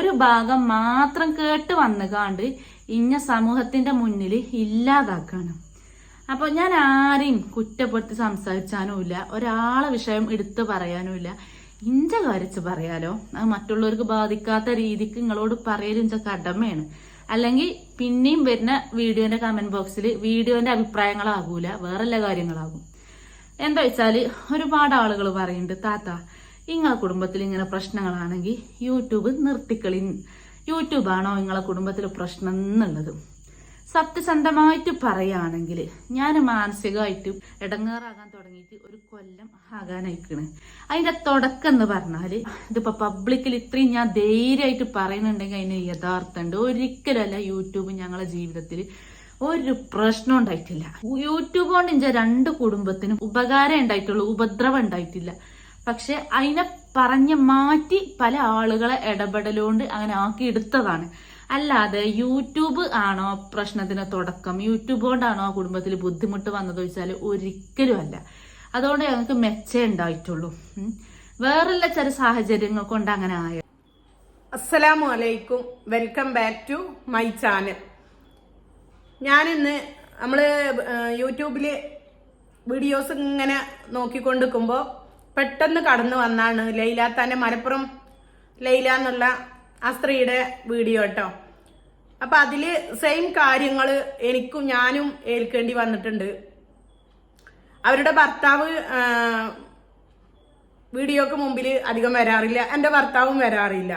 ഒരു ഭാഗം മാത്രം കേട്ട് വന്നുകാണ്ട് ഇന്ന സമൂഹത്തിന്റെ മുന്നിൽ ഇല്ലാതാക്കാണ്. അപ്പൊ ഞാൻ ആരെയും കുറ്റപ്പെടുത്തി സംസാരിച്ചാനുമില്ല, ഒരാളെ വിഷയം എടുത്തു പറയാനുമില്ല. ഇഞ്ച കാര്യച്ച് പറയാലോ, അത് മറ്റുള്ളവർക്ക് ബാധിക്കാത്ത രീതിക്ക് നിങ്ങളോട് പറയലും ഇഞ്ച കടമയാണ്. അല്ലെങ്കിൽ പിന്നെയും വരുന്ന വീഡിയോന്റെ കമന്റ് ബോക്സിൽ വീഡിയോന്റെ അഭിപ്രായങ്ങളാകൂല, വേറെല്ല കാര്യങ്ങളാകും. എന്താ വെച്ചാല് ഒരുപാട് ആളുകൾ പറയുന്നുണ്ട്, താത്ത നിങ്ങളെ കുടുംബത്തിൽ ഇങ്ങനെ പ്രശ്നങ്ങളാണെങ്കിൽ യൂട്യൂബ് നിർത്തിക്കളി, യൂട്യൂബാണോ നിങ്ങളെ കുടുംബത്തിൽ പ്രശ്നം എന്നുള്ളത്. സത്യസന്ധമായിട്ട് പറയുകയാണെങ്കിൽ ഞാൻ മാനസികമായിട്ട് ഇടങ്ങേറാകാൻ തുടങ്ങിയിട്ട് ഒരു കൊല്ലം ആകാനായിക്കണ്. അതിന്റെ തുടക്കം എന്ന് പറഞ്ഞാല് ഇതിപ്പോ പബ്ലിക്കിൽ ഇത്രയും ഞാൻ ധൈര്യമായിട്ട് പറയുന്നുണ്ടെങ്കിൽ അതിന് യഥാർത്ഥമുണ്ട്. ഒരിക്കലല്ല യൂട്യൂബ് ഞങ്ങളെ ജീവിതത്തിൽ ഒരു പ്രശ്നം ഉണ്ടായിട്ടില്ല. യൂട്യൂബ് കൊണ്ട് ഇഞ്ച 2 കുടുംബത്തിനും ഉപകാരം ഉണ്ടായിട്ടുള്ളൂ, ഉപദ്രവം ഉണ്ടായിട്ടില്ല. പക്ഷെ അതിനെ പറഞ്ഞ് മാറ്റി പല ആളുകളെ ഇടപെടലുകൊണ്ട് അങ്ങനെ ആക്കി എടുത്തതാണ്. അല്ലാതെ യൂട്യൂബ് ആണോ പ്രശ്നത്തിന് തുടക്കം, യൂട്യൂബ് കൊണ്ടാണോ ആ കുടുംബത്തിൽ ബുദ്ധിമുട്ട് വന്നത് ചോദിച്ചാൽ ഒരിക്കലും അല്ല. അതുകൊണ്ട് ഞങ്ങൾക്ക് മെച്ചേ ഉണ്ടായിട്ടുള്ളൂ. വേറെല്ല ചില സാഹചര്യങ്ങൾ കൊണ്ട് അങ്ങനെ ആയ. അസ്സലാമു അലൈക്കും, welcome back to my channel. ഞാനിന്ന് നമ്മള് യൂട്യൂബില് വീഡിയോസ് ഇങ്ങനെ നോക്കിക്കൊണ്ടിരിക്കുമ്പോൾ പെട്ടെന്ന് കടന്നു വന്നാണ് ലൈലാത്താന്റെ മലപ്പുറം ലൈല എന്നുള്ള ആ സ്ത്രീയുടെ വീഡിയോ കേട്ടോ. അപ്പൊ അതില് സെയിം കാര്യങ്ങള് ഞാനും ഏൽക്കേണ്ടി വന്നിട്ടുണ്ട്. അവരുടെ ഭർത്താവ് വീഡിയോക്ക് മുമ്പിൽ അധികം വരാറില്ല, എന്റെ ഭർത്താവും വരാറില്ല.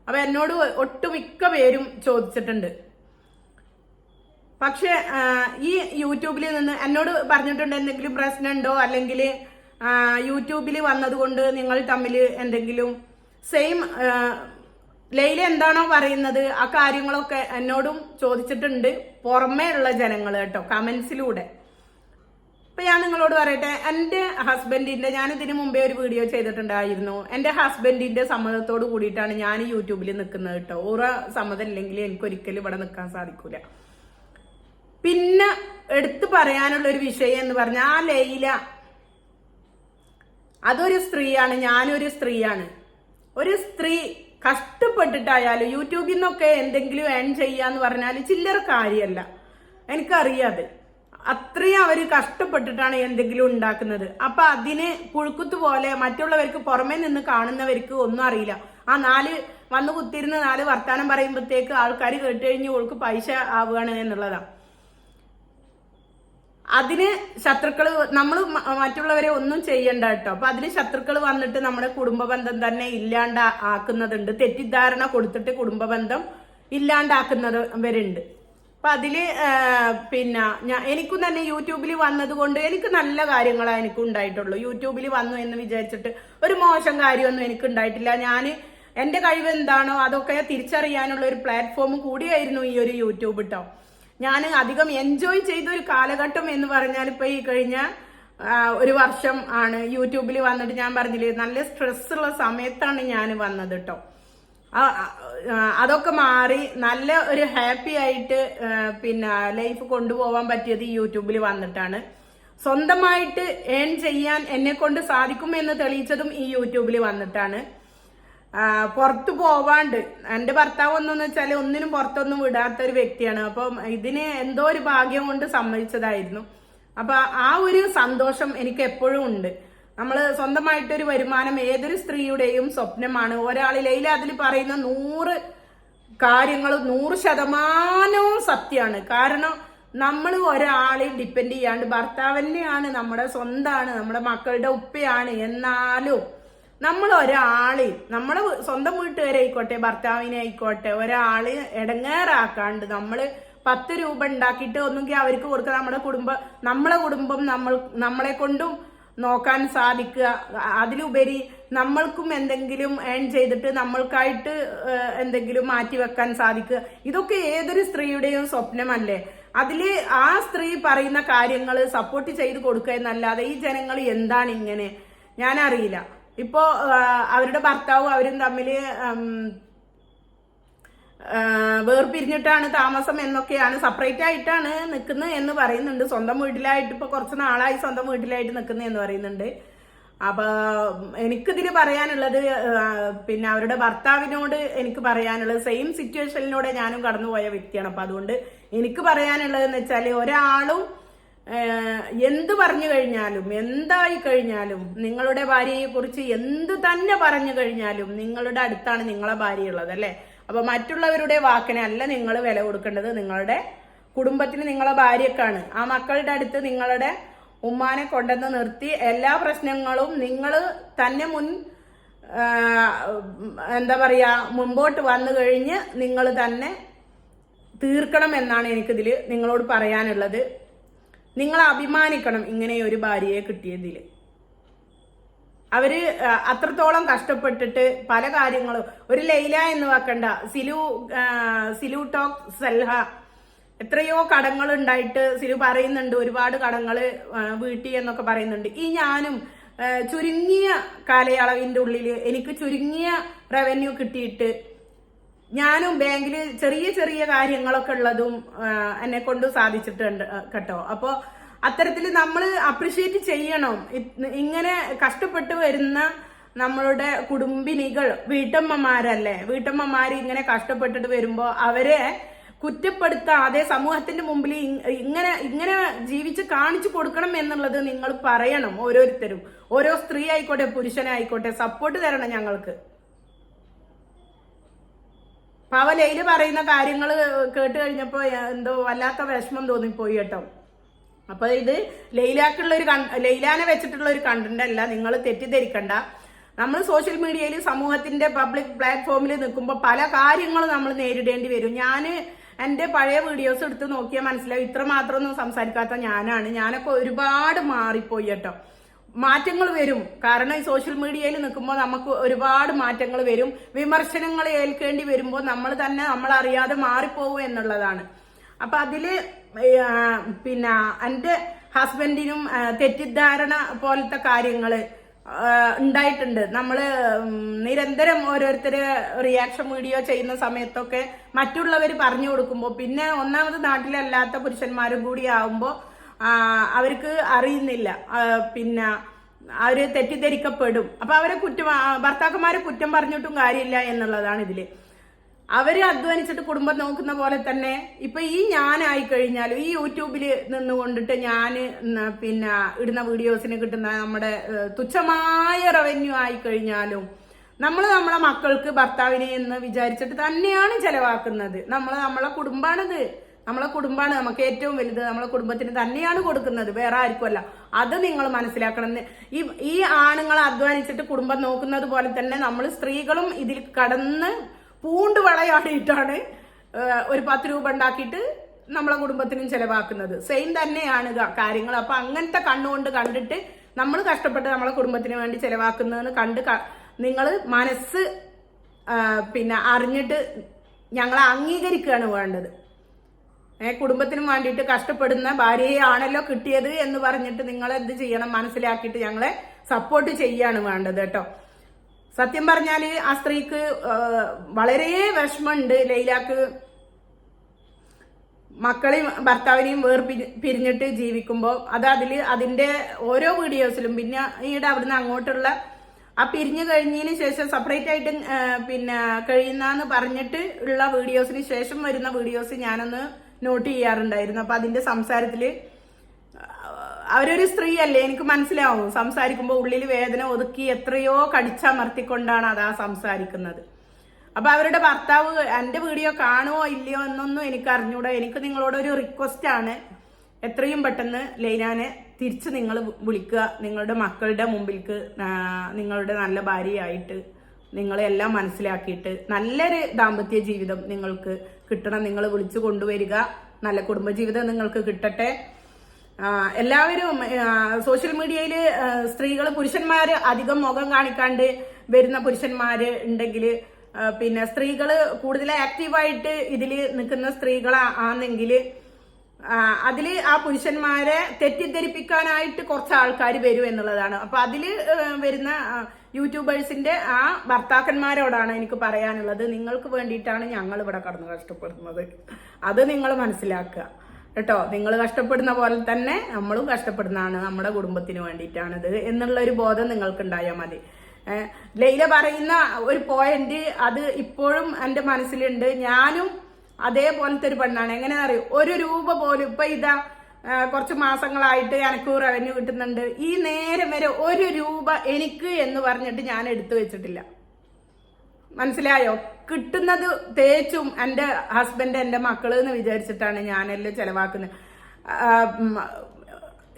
അപ്പൊ എന്നോട് ഒട്ടുമിക്ക പേരും ചോദിച്ചിട്ടുണ്ട്. പക്ഷെ ഈ യൂട്യൂബിൽ നിന്ന് എന്നോട് പറഞ്ഞിട്ടുണ്ട്, എന്തെങ്കിലും പ്രശ്നമുണ്ടോ, അല്ലെങ്കിൽ യൂട്യൂബിൽ വന്നതുകൊണ്ട് നിങ്ങൾ തമ്മിൽ എന്തെങ്കിലും സെയിം ലൈല എന്താണോ പറയുന്നത് ആ കാര്യങ്ങളൊക്കെ എന്നോടും ചോദിച്ചിട്ടുണ്ട്, പുറമേ ഉള്ള ജനങ്ങൾ കേട്ടോ, കമന്റ്സിലൂടെ. ഇപ്പൊ ഞാൻ നിങ്ങളോട് പറയട്ടെ, എന്റെ ഹസ്ബൻഡിന്റെ, ഞാൻ ഇതിനു മുമ്പേ ഒരു വീഡിയോ ചെയ്തിട്ടുണ്ടായിരുന്നു, എന്റെ ഹസ്ബൻഡിന്റെ സമ്മതത്തോട് കൂടിയിട്ടാണ് ഞാൻ യൂട്യൂബിൽ നിൽക്കുന്നത് കേട്ടോ. ഓരോ സമ്മതം ഇല്ലെങ്കിൽ എനിക്കൊരിക്കലും ഇവിടെ നിൽക്കാൻ സാധിക്കൂല. പിന്നെ എടുത്തു പറയാനുള്ള ഒരു വിഷയം എന്ന് പറഞ്ഞാൽ, ആ ലൈല അതൊരു സ്ത്രീയാണ്, ഞാനൊരു സ്ത്രീയാണ്. ഒരു സ്ത്രീ കഷ്ടപ്പെട്ടിട്ടായാലും യൂട്യൂബിൽ നിന്നൊക്കെ എന്തെങ്കിലും ഏൺ ചെയ്യാന്ന് പറഞ്ഞാൽ ചില്ലറ കാര്യമല്ല, എനിക്കറിയാതെ. അത്രയും അവര് കഷ്ടപ്പെട്ടിട്ടാണ് എന്തെങ്കിലും ഉണ്ടാക്കുന്നത്. അപ്പൊ അതിന് പുഴുക്കുത്ത് പോലെ മറ്റുള്ളവർക്ക്, പുറമെ നിന്ന് കാണുന്നവർക്ക് ഒന്നും അറിയില്ല. ആ 4 വന്ന് കുത്തിരുന്ന് 4 വർത്താനം പറയുമ്പോഴത്തേക്ക് ആൾക്കാർ കേട്ട് കഴിഞ്ഞ് ഓൾക്ക് പൈസ ആവുകയാണ് എന്നുള്ളതാണ്. അതിന് ശത്രുക്കള്, നമ്മൾ മറ്റുള്ളവരെ ഒന്നും ചെയ്യണ്ട കേട്ടോ. അപ്പൊ അതിന് ശത്രുക്കൾ വന്നിട്ട് നമ്മുടെ കുടുംബ ബന്ധം തന്നെ ഇല്ലാണ്ട് ആക്കുന്നതുണ്ട്. തെറ്റിദ്ധാരണ കൊടുത്തിട്ട് കുടുംബ ബന്ധം ഇല്ലാണ്ടാക്കുന്നവരുണ്ട്. അപ്പൊ അതില് എനിക്കും തന്നെ യൂട്യൂബിൽ വന്നത് കൊണ്ട് എനിക്ക് നല്ല കാര്യങ്ങളാണ് എനിക്ക് ഉണ്ടായിട്ടുള്ളൂ. യൂട്യൂബിൽ വന്നു എന്ന് വിചാരിച്ചിട്ട് ഒരു മോശം കാര്യമൊന്നും എനിക്ക് ഉണ്ടായിട്ടില്ല. ഞാൻ എന്റെ കഴിവ് എന്താണോ അതൊക്കെ തിരിച്ചറിയാനുള്ള ഒരു പ്ലാറ്റ്ഫോം കൂടിയായിരുന്നു ഈ ഒരു യൂട്യൂബ് കേട്ടോ. ഞാൻ അധികം എൻജോയ് ചെയ്ത ഒരു കാലഘട്ടം എന്ന് പറഞ്ഞാൽ ഇപ്പൊ ഈ കഴിഞ്ഞ 1 വർഷം ആണ് യൂട്യൂബിൽ വന്നിട്ട്. ഞാൻ പറഞ്ഞില്ലേ, നല്ല സ്ട്രെസ് ഉള്ള സമയത്താണ് ഞാൻ വന്നത് കേട്ടോ. അതൊക്കെ മാറി നല്ല ഒരു ഹാപ്പി ആയിട്ട് ലൈഫ് കൊണ്ടുപോകാൻ പറ്റിയത് ഈ യൂട്യൂബിൽ വന്നിട്ടാണ്. സ്വന്തമായിട്ട് ഏൺ ചെയ്യാൻ എന്നെ കൊണ്ട് സാധിക്കുമെന്ന് തെളിയിച്ചതും ഈ യൂട്യൂബിൽ വന്നിട്ടാണ്. പുറത്തു പോവാണ്ട്, എന്റെ ഭർത്താവ് ഒന്നെന്ന് വെച്ചാൽ ഒന്നിനും പുറത്തൊന്നും വിടാത്ത ഒരു വ്യക്തിയാണ്. അപ്പം ഇതിന് എന്തോ ഒരു ഭാഗ്യം കൊണ്ട് സമ്മതിച്ചതായിരുന്നു. അപ്പൊ ആ ഒരു സന്തോഷം എനിക്ക് എപ്പോഴും ഉണ്ട്. നമ്മള് സ്വന്തമായിട്ടൊരു വരുമാനം ഏതൊരു സ്ത്രീയുടെയും സ്വപ്നമാണ്. ഒരാളിലയില് അതിൽ പറയുന്ന 100 കാര്യങ്ങൾ 100% സത്യമാണ്. കാരണം നമ്മൾ ഒരാളെ ഡിപ്പെൻഡ് ചെയ്യാണ്ട്, ഭർത്താവിനെയാണ്, നമ്മുടെ സ്വന്തമാണ്, നമ്മുടെ മക്കളുടെ ഉപ്പയാണ്, എന്നാലും നമ്മൾ ഒരാള്, നമ്മളെ സ്വന്തം വീട്ടുകാരായിക്കോട്ടെ, ഭർത്താവിനെ ആയിക്കോട്ടെ, ഒരാള് ഇടങ്ങേറാക്കാണ്ട് നമ്മള് 10 രൂപ ഉണ്ടാക്കിയിട്ട് ഒന്നുകിൽ അവർക്ക് കൊടുക്കുക, നമ്മളെ കുടുംബം നമ്മളെ കൊണ്ടും നോക്കാൻ സാധിക്കുക. അതിലുപരി നമ്മൾക്കും എന്തെങ്കിലും ഏൺ ചെയ്തിട്ട് നമ്മൾക്കായിട്ട് എന്തെങ്കിലും മാറ്റി വെക്കാൻ സാധിക്കുക. ഇതൊക്കെ ഏതൊരു സ്ത്രീയുടെയും സ്വപ്നമല്ലേ. അതില് ആ സ്ത്രീ പറയുന്ന കാര്യങ്ങൾ സപ്പോർട്ട് ചെയ്ത് കൊടുക്കുക എന്നല്ലാതെ ഈ ജനങ്ങൾ എന്താണ് ഇങ്ങനെ, ഞാനറിയില്ല. ഇപ്പോ അവരുടെ ഭർത്താവും അവരും തമ്മിൽ വേർപിരിഞ്ഞിട്ടാണ് താമസം എന്നൊക്കെയാണ്, സെപ്പറേറ്റ് ആയിട്ടാണ് നിൽക്കുന്നത് എന്ന് പറയുന്നുണ്ട്. സ്വന്തം വീട്ടിലായിട്ട് ഇപ്പൊ കുറച്ച് നാളായി സ്വന്തം വീട്ടിലായിട്ട് നിൽക്കുന്നത് എന്ന് പറയുന്നുണ്ട്. അപ്പൊ എനിക്കിതിൽ പറയാനുള്ളത് പിന്നെ അവരുടെ ഭർത്താവിനോട് എനിക്ക് പറയാനുള്ളത് സെയിം സിറ്റുവേഷനിലൂടെ ഞാനും കടന്നുപോയ വ്യക്തിയാണ്. അപ്പൊ അതുകൊണ്ട് എനിക്ക് പറയാനുള്ളത് എന്ന് വെച്ചാല് ഒരാളും എന്ത് പറഞ്ഞു കഴിഞ്ഞാലും എന്തായി കഴിഞ്ഞാലും നിങ്ങളുടെ ഭാര്യയെ കുറിച്ച് എന്ത് തന്നെ പറഞ്ഞു കഴിഞ്ഞാലും നിങ്ങളുടെ അടുത്താണ് നിങ്ങളെ ഭാര്യ ഉള്ളത് അല്ലെ. അപ്പൊ മറ്റുള്ളവരുടെ വാക്കിനെ അല്ല നിങ്ങൾ വില കൊടുക്കേണ്ടത്, നിങ്ങളുടെ കുടുംബത്തിന് നിങ്ങളെ ഭാര്യക്കാണ്. ആ മക്കളുടെ അടുത്ത് നിങ്ങളുടെ ഉമ്മാനെ കൊണ്ടുവന്ന് നിർത്തി എല്ലാ പ്രശ്നങ്ങളും നിങ്ങൾ തന്നെ എന്താ പറയാ മുമ്പോട്ട് വന്നു കഴിഞ്ഞ് നിങ്ങൾ തന്നെ തീർക്കണം എന്നാണ് എനിക്കിതിൽ നിങ്ങളോട് പറയാനുള്ളത്. നിങ്ങൾ അഭിമാനിക്കണം ഇങ്ങനെ ഒരു ഭാര്യയെ കിട്ടിയതിൽ. അവര് അത്രത്തോളം കഷ്ടപ്പെട്ടിട്ട് പല കാര്യങ്ങളും, ഒരു ലൈല എന്ന് വെക്കണ്ട, സിലു ടോക്ക് സൽഹ എത്രയോ കടങ്ങൾ ഉണ്ടായിട്ട് സിലു പറയുന്നുണ്ട്, ഒരുപാട് കടങ്ങൾ വീട്ടി എന്നൊക്കെ പറയുന്നുണ്ട്. ഈ ഞാനും ചുരുങ്ങിയ കാലയളവിന്റെ ഉള്ളിൽ എനിക്ക് ചുരുങ്ങിയ റവന്യൂ കിട്ടിയിട്ട് ഞാനും ബാങ്കിൽ ചെറിയ ചെറിയ കാര്യങ്ങളൊക്കെ ഉള്ളതും എന്നെ കൊണ്ട് സാധിച്ചിട്ടുണ്ട് കേട്ടോ. അപ്പോ അത്തരത്തിൽ നമ്മൾ അപ്രിഷ്യേറ്റ് ചെയ്യണം. ഇങ്ങനെ കഷ്ടപ്പെട്ട് വരുന്ന നമ്മളുടെ കുടുംബിനികൾ വീട്ടമ്മമാരല്ലേ, വീട്ടമ്മമാര് ഇങ്ങനെ കഷ്ടപ്പെട്ടിട്ട് വരുമ്പോ അവരെ കുറ്റപ്പെടുത്താതെ സമൂഹത്തിന്റെ മുമ്പിൽ ഇങ്ങനെ ജീവിച്ച് കാണിച്ചു കൊടുക്കണം എന്നുള്ളത് നിങ്ങൾ പറയണം. ഓരോരുത്തരും, ഓരോ സ്ത്രീ ആയിക്കോട്ടെ പുരുഷനായിക്കോട്ടെ സപ്പോർട്ട് തരണം ഞങ്ങൾക്ക്. ലൈല പറയുന്ന കാര്യങ്ങൾ കേട്ട് കഴിഞ്ഞപ്പോ എന്തോ വല്ലാത്ത വിഷമം തോന്നിപ്പോയി കേട്ടോ. അപ്പൊ ഇത് ലൈലാനെ വെച്ചിട്ടുള്ള ഒരു കണ്ടന്റ് അല്ല, നിങ്ങൾ തെറ്റിദ്ധരിക്കണ്ട. നമ്മൾ സോഷ്യൽ മീഡിയയിൽ സമൂഹത്തിന്റെ പബ്ലിക് പ്ലാറ്റ്ഫോമിൽ നിൽക്കുമ്പോൾ പല കാര്യങ്ങളും നമ്മൾ നേരിടേണ്ടി വരും. എന്റെ പഴയ വീഡിയോസ് എടുത്ത് നോക്കിയാൽ മനസ്സിലാവും ഇത്ര മാത്രമൊന്നും സംസാരിക്കാത്ത ഞാനൊക്കെ ഒരുപാട് മാറിപ്പോയി കേട്ടോ. മാറ്റങ്ങൾ വരും, കാരണം ഈ സോഷ്യൽ മീഡിയയിൽ നിൽക്കുമ്പോൾ നമുക്ക് ഒരുപാട് മാറ്റങ്ങൾ വരും. വിമർശനങ്ങൾ ഏൽക്കേണ്ടി വരുമ്പോൾ നമ്മൾ തന്നെ നമ്മളറിയാതെ മാറിപ്പോവും എന്നുള്ളതാണ്. അപ്പൊ അതില് പിന്നെ എന്റെ ഹസ്ബൻഡിനും തെറ്റിദ്ധാരണ പോലത്തെ കാര്യങ്ങള് ഉണ്ടായിട്ടുണ്ട്. നമ്മള് നിരന്തരം ഓരോരുത്തര് റിയാക്ഷൻ വീഡിയോ ചെയ്യുന്ന സമയത്തൊക്കെ മറ്റുള്ളവർ പറഞ്ഞു കൊടുക്കുമ്പോൾ, പിന്നെ ഒന്നാമത് നാട്ടിലല്ലാത്ത പുരുഷന്മാരും കൂടി ആവുമ്പോൾ അവർക്ക് അറിയുന്നില്ല, പിന്നെ അവര് തെറ്റിദ്ധരിക്കപ്പെടും. അപ്പൊ അവരെ ഭർത്താക്കന്മാരെ കുറ്റം പറഞ്ഞിട്ടും കാര്യമില്ല എന്നുള്ളതാണ് ഇതില്. അവര് അധ്വാനിച്ചിട്ട് കുടുംബം നോക്കുന്ന പോലെ തന്നെ ഇപ്പൊ ഈ ഞാനായി കഴിഞ്ഞാലും ഈ യൂട്യൂബില് നിന്നുകൊണ്ടിട്ട് പിന്നെ ഇടുന്ന വീഡിയോസിന് കിട്ടുന്ന നമ്മുടെ തുച്ഛമായ റവന്യൂ ആയി കഴിഞ്ഞാലും നമ്മളെ മക്കൾക്ക് ഭർത്താവിനെ എന്ന് വിചാരിച്ചിട്ട് തന്നെയാണ് ചെലവാക്കുന്നത്. നമ്മളെ കുടുംബാണിത്, നമ്മളെ കുടുംബാണ് നമുക്ക് ഏറ്റവും വലുത്. നമ്മളെ കുടുംബത്തിന് തന്നെയാണ് കൊടുക്കുന്നത്, വേറെ ആർക്കുമല്ല. അത് നിങ്ങൾ മനസ്സിലാക്കണം. ഈ ആണുങ്ങൾ അധ്വാനിച്ചിട്ട് കുടുംബം നോക്കുന്നത് പോലെ തന്നെ നമ്മൾ സ്ത്രീകളും ഇതിൽ കടന്ന് പൂണ്ട് വളയാടിയിട്ടാണ് ഒരു 10 രൂപ ഉണ്ടാക്കിയിട്ട് നമ്മളെ കുടുംബത്തിനും ചെലവാക്കുന്നത്. സെയിം തന്നെയാണ് കാര്യങ്ങൾ. അപ്പൊ അങ്ങനത്തെ കണ്ണുകൊണ്ട് കണ്ടിട്ട് നമ്മൾ കഷ്ടപ്പെട്ട് നമ്മളെ കുടുംബത്തിന് വേണ്ടി ചെലവാക്കുന്നതെന്ന് കണ്ട് നിങ്ങൾ മനസ്സ് പിന്നെ അറിഞ്ഞിട്ട് ഞങ്ങളെ അംഗീകരിക്കുകയാണ് വേണ്ടത്. കുടുംബത്തിനും വേണ്ടിയിട്ട് കഷ്ടപ്പെടുന്ന ഭാര്യയെ ആണല്ലോ കിട്ടിയത് എന്ന് പറഞ്ഞിട്ട് നിങ്ങൾ എന്ത് ചെയ്യണം, മനസ്സിലാക്കിയിട്ട് ഞങ്ങളെ സപ്പോർട്ട് ചെയ്യാണ് വേണ്ടത് കേട്ടോ. സത്യം പറഞ്ഞാല് ആ സ്ത്രീക്ക് വളരെ വിഷമമുണ്ട്. ലൈലാക്ക് മക്കളെയും ഭർത്താവിനെയും പിരിഞ്ഞിട്ട് ജീവിക്കുമ്പോൾ അതിന്റെ ഓരോ വീഡിയോസിലും പിന്നെ ഈടെ അവിടുന്ന് അങ്ങോട്ടുള്ള ആ പിരിഞ്ഞു കഴിഞ്ഞതിന് ശേഷം സെപ്പറേറ്റ് ആയിട്ട് പിന്നെ കഴിയുന്നെന്ന് പറഞ്ഞിട്ട് ഉള്ള വീഡിയോസിന് ശേഷം വരുന്ന വീഡിയോസ് ഞാനൊന്ന് നോട്ട് ചെയ്യാറുണ്ടായിരുന്നു. അപ്പൊ അതിന്റെ സംസാരത്തില് അവരൊരു സ്ത്രീ അല്ലേ, എനിക്ക് മനസ്സിലാവും. സംസാരിക്കുമ്പോൾ ഉള്ളിൽ വേദന ഒതുക്കി എത്രയോ കടിച്ചമർത്തിക്കൊണ്ടാണ് അതാ സംസാരിക്കുന്നത്. അപ്പൊ അവരുടെ ഭർത്താവ് എന്റെ വീഡിയോ കാണുമോ ഇല്ലയോ എന്നൊന്നും എനിക്ക് അറിഞ്ഞൂടാ. എനിക്ക് നിങ്ങളോടൊരു റിക്വസ്റ്റ് ആണ്, എത്രയും പെട്ടെന്ന് ലൈലാനെ തിരിച്ച് നിങ്ങൾ വിളിക്കുക. നിങ്ങളുടെ മക്കളുടെ മുമ്പിലേക്ക് നിങ്ങളുടെ നല്ല ഭാര്യയായിട്ട് നിങ്ങളെല്ലാം മനസ്സിലാക്കിയിട്ട് നല്ലൊരു ദാമ്പത്യ ജീവിതം നിങ്ങൾക്ക് കിട്ടണം. നിങ്ങൾ വിളിച്ചു കൊണ്ടുവരിക, നല്ല കുടുംബജീവിതം നിങ്ങൾക്ക് കിട്ടട്ടെ. എല്ലാവരും സോഷ്യൽ മീഡിയയിൽ സ്ത്രീകൾ പുരുഷന്മാര് അധികം മുഖം കാണിക്കാണ്ട് വരുന്ന പുരുഷന്മാര് ഉണ്ടെങ്കിൽ, പിന്നെ സ്ത്രീകള് കൂടുതൽ ആക്റ്റീവായിട്ട് ഇതില് നിൽക്കുന്ന സ്ത്രീകളാണെങ്കിൽ അതില് ആ പുരുഷന്മാരെ തെറ്റിദ്ധരിപ്പിക്കാനായിട്ട് കുറച്ച് ആൾക്കാർ വരും എന്നുള്ളതാണ്. അപ്പൊ അതില് വരുന്ന യൂട്യൂബേഴ്സിന്റെ ആ ഭർത്താക്കന്മാരോടാണ് എനിക്ക് പറയാനുള്ളത്, നിങ്ങൾക്ക് വേണ്ടിയിട്ടാണ് ഞങ്ങൾ ഇവിടെ കടന്ന് കഷ്ടപ്പെടുന്നത്, അത് നിങ്ങൾ മനസ്സിലാക്കുക കേട്ടോ. നിങ്ങൾ കഷ്ടപ്പെടുന്ന പോലെ തന്നെ നമ്മളും കഷ്ടപ്പെടുന്നതാണ്, നമ്മുടെ കുടുംബത്തിന് വേണ്ടിയിട്ടാണിത് എന്നുള്ള ഒരു ബോധം നിങ്ങൾക്ക് ഉണ്ടായാൽ മതി. ലൈല പറയുന്ന ഒരു പോയിന്റ് അത് ഇപ്പോഴും എൻ്റെ മനസ്സിലുണ്ട്. ഞാനും അതേപോലത്തെ ഒരു പെണ്ണാണ്. എങ്ങനെയാ അറിയും, 1 രൂപ പോലും ഇപ്പൊ ഇതാ കുറച്ച് മാസങ്ങളായിട്ട് എനിക്ക് റവന്യൂ കിട്ടുന്നുണ്ട്. ഈ നേരം വരെ 1 രൂപ എനിക്ക് എന്ന് പറഞ്ഞിട്ട് ഞാൻ എടുത്തു വെച്ചിട്ടില്ല. മനസ്സിലായോ? കിട്ടുന്നത് തേച്ചും എൻ്റെ ഹസ്ബൻഡ് എൻ്റെ മക്കള് എന്ന് വിചാരിച്ചിട്ടാണ് ഞാനെല്ലാം ചെലവാക്കുന്നത്.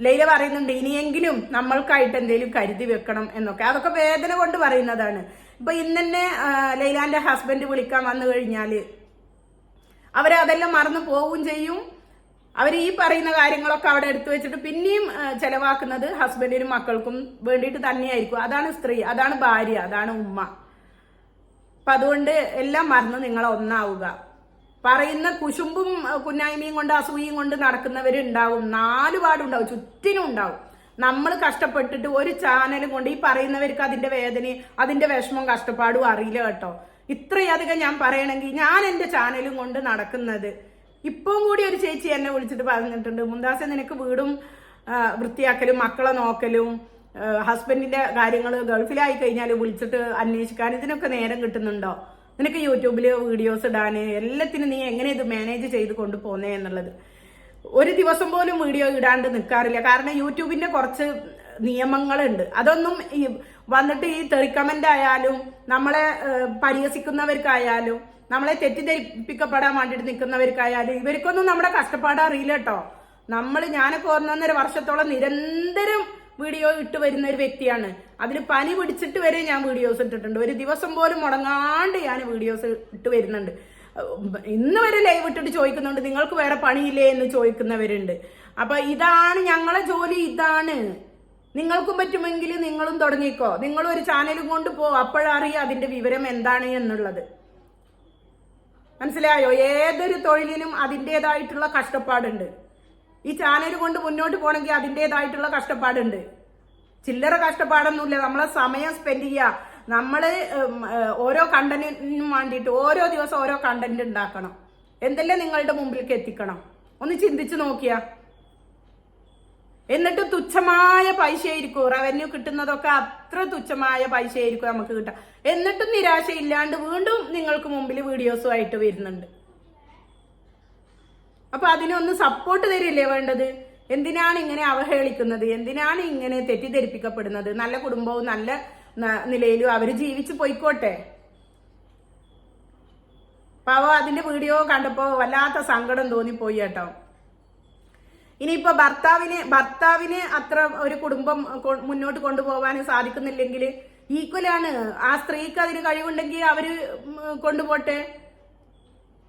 ലൈല പറയുന്നുണ്ട് ഇനിയെങ്കിലും നമ്മൾക്കായിട്ട് എന്തെങ്കിലും കരുതി വെക്കണം എന്നൊക്കെ. അതൊക്കെ വേദന കൊണ്ട് പറയുന്നതാണ്. ഇപ്പൊ ഇന്നെ ലൈലാന്റെ ഹസ്ബൻഡ് വിളിക്കാൻ വന്നു കഴിഞ്ഞാല് അവരതെല്ലാം മറന്നു പോവുകയും ചെയ്യും. അവർ ഈ പറയുന്ന കാര്യങ്ങളൊക്കെ അവിടെ എടുത്തു വെച്ചിട്ട് പിന്നെയും ചെലവാക്കുന്നത് ഹസ്ബൻഡിനും മക്കൾക്കും വേണ്ടിയിട്ട് തന്നെയായിരിക്കും. അതാണ് സ്ത്രീ, അതാണ് ഭാര്യ, അതാണ് ഉമ്മ. അപ്പൊ അതുകൊണ്ട് എല്ലാം മറന്ന് നിങ്ങൾ ഒന്നാവുക. പറയുന്ന കുശുമ്പും കുന്നായ്മയും കൊണ്ട് അസൂയയും കൊണ്ട് നടക്കുന്നവരുണ്ടാവും, 4 പാടുണ്ടാവും, ചുറ്റിനും ഉണ്ടാവും. നമ്മൾ കഷ്ടപ്പെട്ടിട്ട് ഒരു ചാനലും കൊണ്ട് ഈ പറയുന്നവർക്ക് അതിന്റെ വേദനയും അതിന്റെ വിഷമവും കഷ്ടപ്പാടും അറിയില്ല കേട്ടോ. ഇത്രയധികം ഞാൻ പറയണമെങ്കിൽ ഞാൻ എൻ്റെ ചാനലും കൊണ്ട് നടക്കുന്നത്. ഇപ്പം കൂടി ഒരു ചേച്ചി എന്നെ വിളിച്ചിട്ട് പറഞ്ഞിട്ടുണ്ട്, മുന്താസെ നിനക്ക് വീടും വൃത്തിയാക്കലും മക്കളെ നോക്കലും ഹസ്ബൻഡിന്റെ കാര്യങ്ങൾ ഗൾഫിലായി കഴിഞ്ഞാൽ വിളിച്ചിട്ട് അന്വേഷിക്കാൻ ഇതിനൊക്കെ നേരം കിട്ടുന്നുണ്ടോ? നിനക്ക് യൂട്യൂബിൽ വീഡിയോസ് ഇടാന് എല്ലാത്തിനും നീ എങ്ങനെ ഇത് മാനേജ് ചെയ്ത് കൊണ്ടുപോകുന്നേ എന്നുള്ളത്. ഒരു ദിവസം പോലും വീഡിയോ ഇടാണ്ട് നിൽക്കാറില്ല. കാരണം യൂട്യൂബിന്റെ കുറച്ച് നിയമങ്ങളുണ്ട്. അതൊന്നും ഈ വന്നിട്ട് ഈ തെറിക്കമന്റ് ആയാലും നമ്മളെ പരിഹസിക്കുന്നവർക്കായാലും നമ്മളെ തെറ്റിദ്ധരിപ്പിക്കപ്പെടാൻ വേണ്ടിയിട്ട് നിൽക്കുന്നവർക്കായാലും ഇവർക്കൊന്നും നമ്മുടെ കഷ്ടപ്പാട് അറിയില്ല കേട്ടോ. ഞാനൊക്കെ 1.5 വർഷത്തോളം നിരന്തരം വീഡിയോ ഇട്ട് വരുന്ന ഒരു വ്യക്തിയാണ്. അതിൽ പനി പിടിച്ചിട്ട് വരെ ഞാൻ വീഡിയോസ് ഇട്ടിട്ടുണ്ട്. ഒരു ദിവസം പോലും മുടങ്ങാണ്ട് ഞാൻ വീഡിയോസ് ഇട്ട് വരുന്നുണ്ട്. ഇന്ന് വരെ ലൈവ് ഇട്ടിട്ട് ചോദിക്കുന്നുണ്ട് നിങ്ങൾക്ക് വേറെ പണിയില്ലേ എന്ന് ചോദിക്കുന്നവരുണ്ട്. അപ്പൊ ഇതാണ് ഞങ്ങളെ ജോലി, ഇതാണ്. നിങ്ങൾക്കും പറ്റുമെങ്കിൽ നിങ്ങളും തുടങ്ങിക്കോ. നിങ്ങളും ഒരു ചാനലും കൊണ്ട് പോ, അപ്പോഴറിയാം അതിന്റെ വിവരം എന്താണ് എന്നുള്ളത്. മനസ്സിലായോ? ഏതൊരു തൊഴിലിനും അതിൻ്റെതായിട്ടുള്ള കഷ്ടപ്പാടുണ്ട്. ഈ ചാനൽ കൊണ്ട് മുന്നോട്ട് പോകണമെങ്കിൽ അതിൻ്റെതായിട്ടുള്ള കഷ്ടപ്പാടുണ്ട്. ചില്ലറ കഷ്ടപ്പാടൊന്നുമില്ല. നമ്മളെ സമയം സ്പെൻഡ് ചെയ്യുക. നമ്മള് ഓരോ കണ്ടന്റിനും വേണ്ടിയിട്ട് ഓരോ ദിവസം ഓരോ കണ്ടന്റ് ഉണ്ടാക്കണം. എന്തെല്ലാം നിങ്ങളുടെ മുമ്പിലേക്ക് എത്തിക്കണം ഒന്ന് ചിന്തിച്ചു നോക്കിയാ. എന്നിട്ട് തുച്ഛമായ പൈസയായിരിക്കും റവന്യൂ കിട്ടുന്നതൊക്കെ, അത്ര തുച്ഛമായ പൈസയായിരിക്കും നമുക്ക് കിട്ടുക. എന്നിട്ടും നിരാശയില്ലാണ്ട് വീണ്ടും നിങ്ങൾക്ക് മുമ്പിൽ വീഡിയോസുമായിട്ട് വരുന്നുണ്ട്. അപ്പൊ അതിനൊന്ന് സപ്പോർട്ട് തരില്ലേ വേണ്ടത്? എന്തിനാണ് ഇങ്ങനെ അവഹേളിക്കുന്നത്? എന്തിനാണ് ഇങ്ങനെ തെറ്റിദ്ധരിപ്പിക്കപ്പെടുന്നത്? നല്ല കുടുംബവും നല്ല നിലയിലും അവര് ജീവിച്ചു പോയിക്കോട്ടെ. പാവം അതിന്റെ വീഡിയോ കണ്ടപ്പോ വല്ലാത്ത സങ്കടം തോന്നിപ്പോയി കേട്ടോ. ഇനിയിപ്പോ ഭർത്താവിന് അത്ര ഒരു കുടുംബം മുന്നോട്ട് കൊണ്ടുപോകാൻ സാധിക്കുന്നില്ലെങ്കിൽ ഈക്വലാണ്. ആ സ്ത്രീക്ക് അതിന് കഴിവുണ്ടെങ്കിൽ അവര് കൊണ്ടുപോട്ടെ.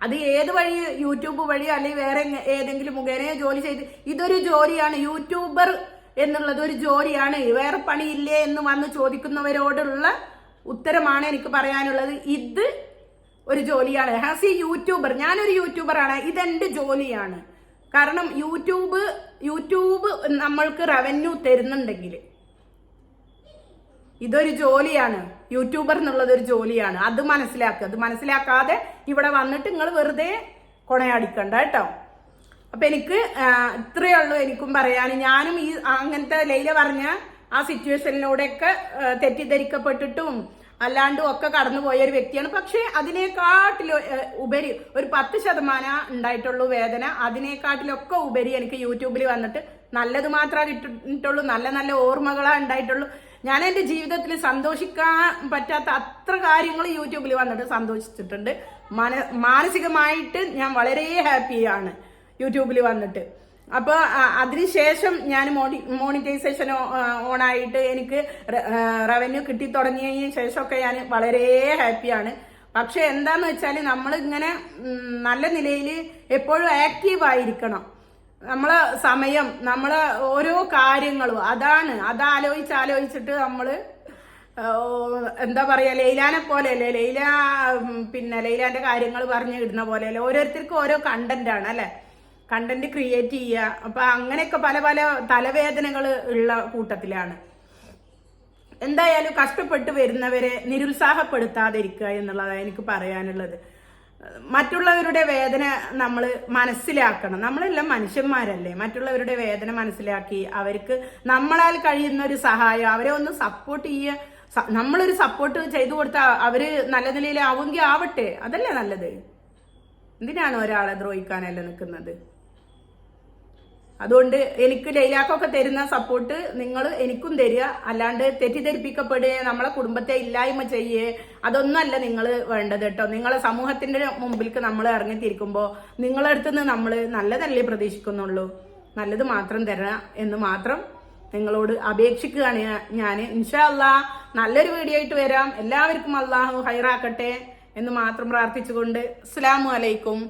അത് ഏത് വഴി, യൂട്യൂബ് വഴി അല്ലെങ്കിൽ വേറെ ഏതെങ്കിലും മുഖേന ജോലി ചെയ്ത്, ഇതൊരു ജോലിയാണ്. യൂട്യൂബർ എന്നുള്ളത് ഒരു ജോലിയാണ്. വേറെ പണിയില്ലേ എന്ന് വന്ന് ചോദിക്കുന്നവരോടുള്ള ഉത്തരമാണ് എനിക്ക് പറയാനുള്ളത്. ഇത് ഒരു ജോലിയാണ്. ഹാസ് എ യൂട്യൂബർ, ഞാനൊരു യൂട്യൂബറാണ്, ഇതെന്റെ ജോലിയാണ്. കാരണം യൂട്യൂബ് നമ്മൾക്ക് റവന്യൂ തരുന്നുണ്ടെങ്കിൽ ഇതൊരു ജോലിയാണ്. യൂട്യൂബർ എന്നുള്ളത് ഒരു ജോലിയാണ്. അത് മനസ്സിലാക്കുക. അത് മനസ്സിലാക്കാതെ ഇവിടെ വന്നിട്ട് നിങ്ങൾ വെറുതെ കൊണയടിക്കണ്ട കേട്ടോ. അപ്പൊ എനിക്ക് ഇത്രയേ ഉള്ളൂ എനിക്കും പറയാൻ. ഞാനും ഈ അങ്ങനത്തെ ലൈല പറഞ്ഞ ആ സിറ്റുവേഷനിലൂടെയൊക്കെ തെറ്റിദ്ധരിക്കപ്പെട്ടിട്ടും അല്ലാണ്ടും ഒക്കെ കടന്നുപോയ ഒരു വ്യക്തിയാണ്. പക്ഷെ അതിനേക്കാട്ടിലും ഉപരി ഒരു 10% ഉണ്ടായിട്ടുള്ളൂ വേദന. അതിനേക്കാട്ടിലൊക്കെ ഉപരി എനിക്ക് യൂട്യൂബിൽ വന്നിട്ട് നല്ലത് മാത്രമേ കിട്ടിയിട്ടുള്ളൂ. നല്ല നല്ല ഓർമ്മകളാ ഉണ്ടായിട്ടുള്ളൂ. ഞാൻ എൻ്റെ ജീവിതത്തിൽ സന്തോഷിക്കാൻ പറ്റാത്ത അത്ര കാര്യങ്ങൾ യൂട്യൂബിൽ വന്നിട്ട് സന്തോഷിച്ചിട്ടുണ്ട്. മാനസികമായിട്ട് ഞാൻ വളരെ ഹാപ്പിയാണ് യൂട്യൂബിൽ വന്നിട്ട്. അപ്പോൾ അതിനുശേഷം ഞാൻ മോണിറ്റൈസേഷൻ ഓണായിട്ട് എനിക്ക് റവന്യൂ കിട്ടി തുടങ്ങിയതിന് ശേഷമൊക്കെ ഞാൻ വളരെ ഹാപ്പിയാണ്. പക്ഷെ എന്താന്ന് വെച്ചാൽ നമ്മളിങ്ങനെ നല്ല നിലയിൽ എപ്പോഴും ആക്റ്റീവ് ആയിരിക്കണം. നമ്മളെ സമയം, നമ്മളെ ഓരോ കാര്യങ്ങളും ആലോചിച്ചിട്ട് നമ്മള് എന്താ പറയാ, ലൈലാനെ പോലെയല്ലേ, ലൈലാന്റെ കാര്യങ്ങൾ പറഞ്ഞു ഇടുന്ന പോലെയല്ലേ. ഓരോരുത്തർക്കും ഓരോ കണ്ടന്റ് ആണ് അല്ലെ, കണ്ടന്റ് ക്രിയേറ്റ് ചെയ്യുക. അപ്പൊ അങ്ങനെയൊക്കെ പല പല തലവേദനകൾ ഉള്ള കൂട്ടത്തിലാണ്. എന്തായാലും കഷ്ടപ്പെട്ട് വരുന്നവരെ നിരുത്സാഹപ്പെടുത്താതിരിക്കുക എന്നുള്ളതാണ് എനിക്ക് പറയാനുള്ളത്. മറ്റുള്ളവരുടെ വേദന നമ്മൾ മനസ്സിലാക്കണം. നമ്മളെല്ലാം മനുഷ്യന്മാരല്ലേ, മറ്റുള്ളവരുടെ വേദന മനസ്സിലാക്കി അവർക്ക് നമ്മളാൽ കഴിയുന്ന ഒരു സഹായം, അവരെ ഒന്ന് സപ്പോർട്ട് ചെയ്യുക. നമ്മളൊരു സപ്പോർട്ട് ചെയ്തു കൊടുത്താൽ അവര് നല്ല നിലയിലാവുമെങ്കിൽ ആവട്ടെ, അതല്ലേ നല്ലത്. എന്തിനാണ് ഒരാളെ ദ്രോഹിക്കാനല്ല നിൽക്കുന്നത്? അതുകൊണ്ട് എനിക്ക് ലൈലാക്കൊക്കെ തരുന്ന സപ്പോർട്ട് നിങ്ങൾ എനിക്കും തരിക. അല്ലാണ്ട് തെറ്റിദ്ധരിപ്പിക്കപ്പെടുകയോ നമ്മളെ കുടുംബത്തെ ഇല്ലായ്മ ചെയ്യേ, അതൊന്നുമല്ല നിങ്ങൾ വേണ്ടത് കേട്ടോ. നിങ്ങളെ സമൂഹത്തിന്റെ മുമ്പിലേക്ക് നമ്മൾ ഇറങ്ങിത്തിരിക്കുമ്പോൾ നിങ്ങളുടെ അടുത്ത് നിന്ന് നമ്മൾ നല്ലതല്ലേ പ്രതീക്ഷിക്കുന്നുള്ളൂ. നല്ലത് മാത്രം തരണം എന്ന് മാത്രം നിങ്ങളോട് അപേക്ഷിക്കുകയാണ് ഞാൻ. ഇൻഷാ അല്ലാഹ് നല്ലൊരു വീഡിയോ ആയിട്ട് വരാം. എല്ലാവർക്കും അല്ലാഹു ഹൈറാക്കട്ടെ എന്ന് മാത്രം പ്രാർത്ഥിച്ചുകൊണ്ട് അസ്സലാമു അലൈക്കും.